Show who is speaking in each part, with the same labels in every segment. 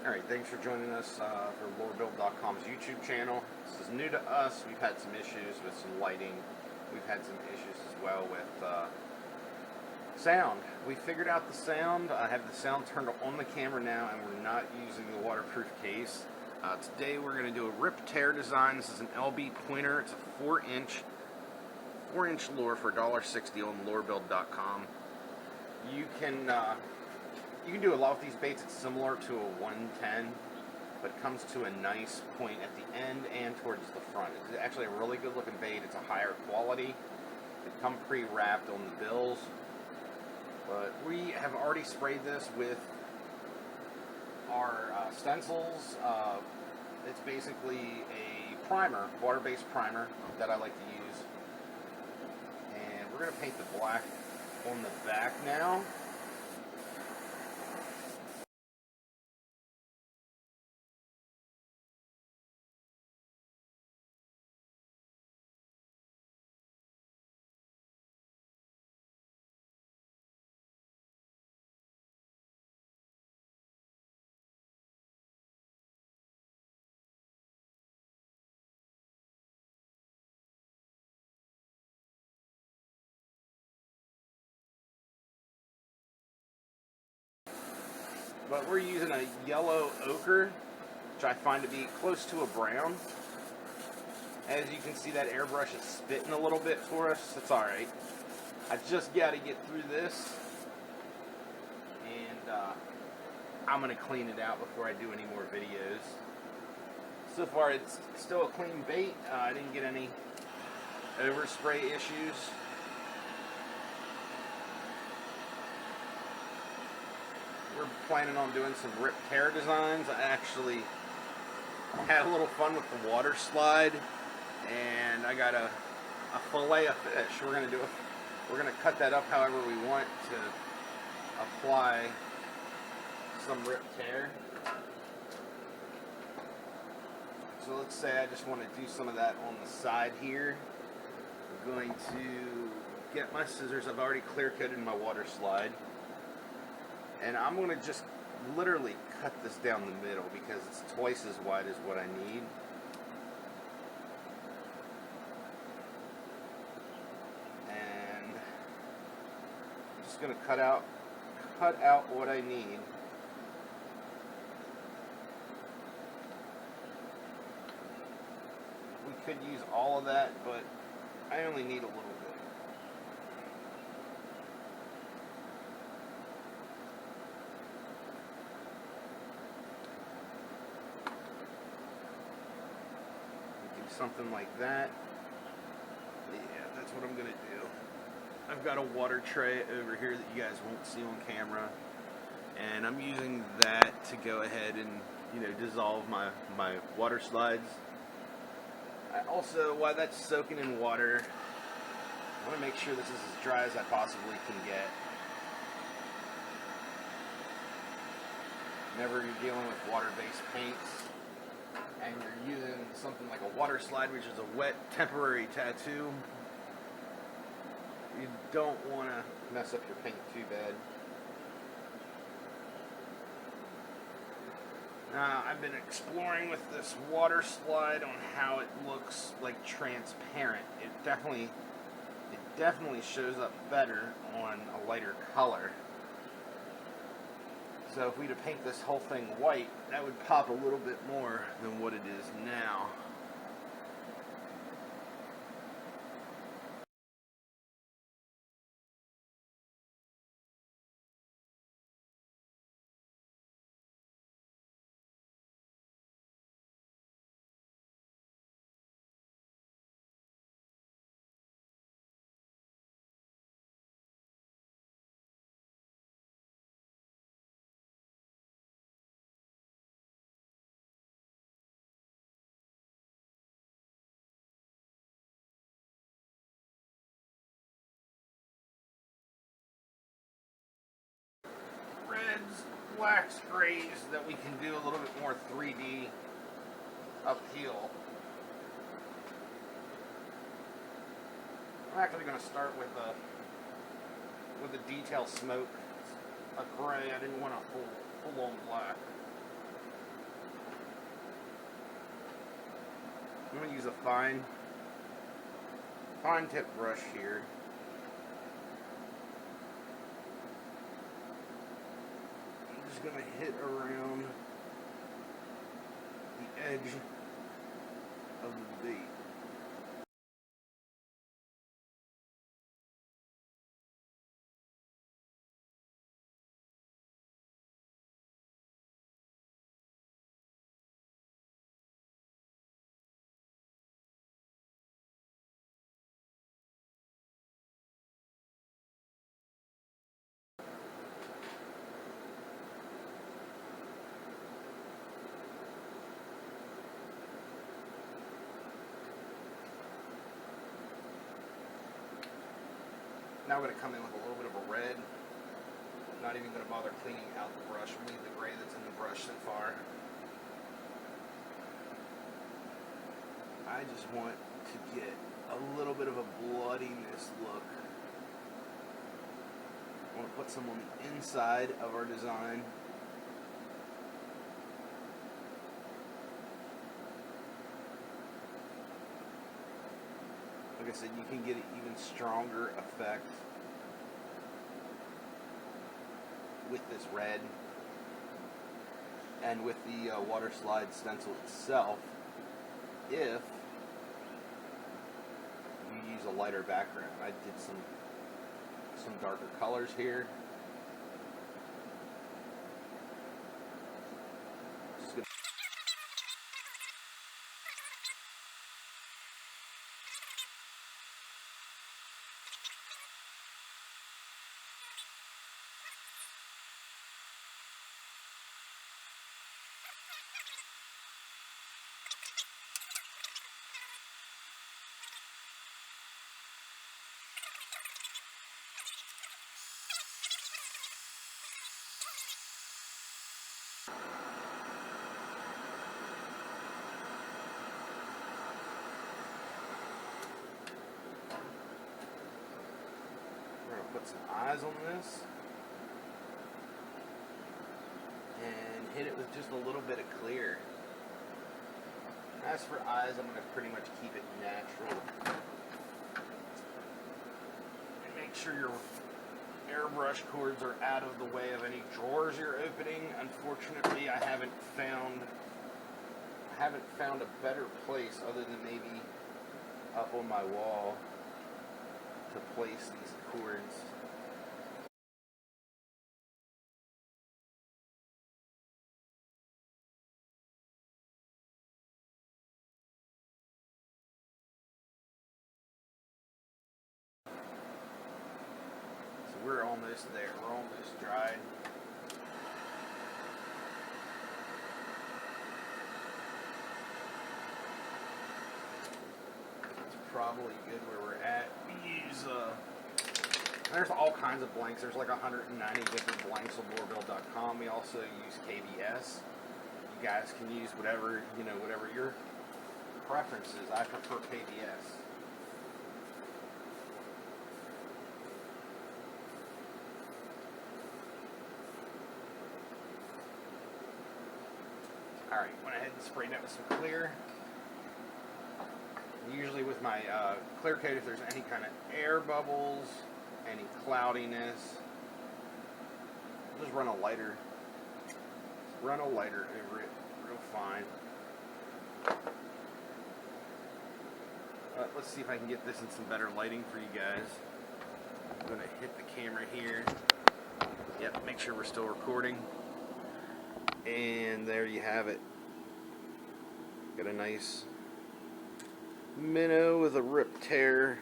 Speaker 1: Alright, thanks for joining us for LoreBuild.com's YouTube channel. This is new to us. We've had some issues with some lighting. We've had some issues as well with sound. We figured out the sound. I have the sound turned on the camera now, and we're not using the waterproof case. Today we're going to do a rip tear design. This is an LB pointer. It's a 4-inch lure for $1.60 on LoreBuild.com. You can do a lot with these baits. It's similar to a 110, but it comes to a nice point at the end and towards the front. It's actually a really good looking bait. It's a higher quality. They come pre-wrapped on the bills, but we have already sprayed this with our stencils. It's basically a primer, water-based primer that I like to use, and we're going to paint the black on the back now. But we're using a yellow ochre, which I find to be close to a brown. As you can see, that airbrush is spitting a little bit for us. It's alright. I just got to get through this, and I'm going to clean it out before I do any more videos. So far, it's still a clean bait. I didn't get any overspray issues. We're planning on doing some rip tear designs. I actually had a little fun with the water slide, and I got a fillet of fish. We're gonna cut that up however we want to apply some rip tear. So let's say I just want to do some of that on the side here. I'm going to get my scissors. I've already clear coated my water slide. And I'm going to just literally cut this down the middle because it's twice as wide as what I need. And I'm just going to cut out what I need. We could use all of that, but I only need a little bit. Something like that. Yeah, that's what I'm gonna do. I've got a water tray over here that you guys won't see on camera, and I'm using that to go ahead and dissolve my water slides. I also, while that's soaking in water, I want to make sure this is as dry as I possibly can get. Whenever you're dealing with water-based paints, and you're using something like a water slide, which is a wet temporary tattoo, you don't want to mess up your paint too bad. Now, I've been exploring with this water slide on how it looks like transparent. It definitely shows up better on a lighter color. So if we were to paint this whole thing white, that would pop a little bit more than what it is now. Blacks, grays, that we can do a little bit more 3D appeal. I'm actually going to start with a detail smoke, a gray. I didn't want a full on black. I'm going to use a fine tip brush here. I'm just going to hit around the edge of the bait. Now I'm going to come in with a little bit of a red. Not even going to bother cleaning out the brush. We need the gray that's in the brush so far. I just want to get a little bit of a bloodiness look. I want to put some on the inside of our design. Like I said, you can get an even stronger effect with this red and with the water slide stencil itself if you use a lighter background. I did some darker colors here. Just gonna put some eyes on this and hit it with just a little bit of clear. As for eyes, I'm going to pretty much keep it natural and make sure your airbrush cords are out of the way of any drawers you're opening. Unfortunately, I haven't found a better place other than maybe up on my wall to place these cords. So we're almost there. We're almost dried. It's probably good where we're at. We use there's all kinds of blanks. There's like 190 different blanks on borebuild.com. We also use KBS. You guys can use whatever your preference is. I prefer KBS. Alright, went ahead and sprayed that with some clear. Usually with my clear coat, if there's any kind of air bubbles, any cloudiness, just run a lighter over it real fine. Let's see if I can get this in some better lighting for you guys. I'm going to hit the camera here. Yep, make sure we're still recording. And there you have it. Got a nice minnow with a rip tear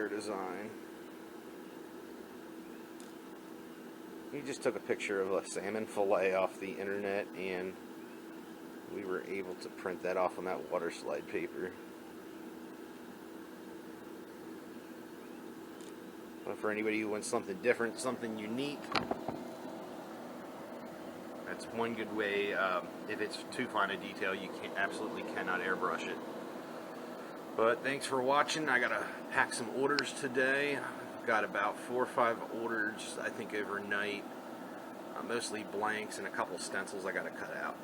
Speaker 1: design. He just took a picture of a salmon fillet off the internet and we were able to print that off on that water slide paper. But for anybody who wants something different, something unique, that's one good way. If it's too fine a detail, you absolutely cannot airbrush it. But thanks for watching. I gotta pack some orders today. I've got about 4 or 5 orders, I think, overnight. Mostly blanks and a couple stencils I gotta cut out.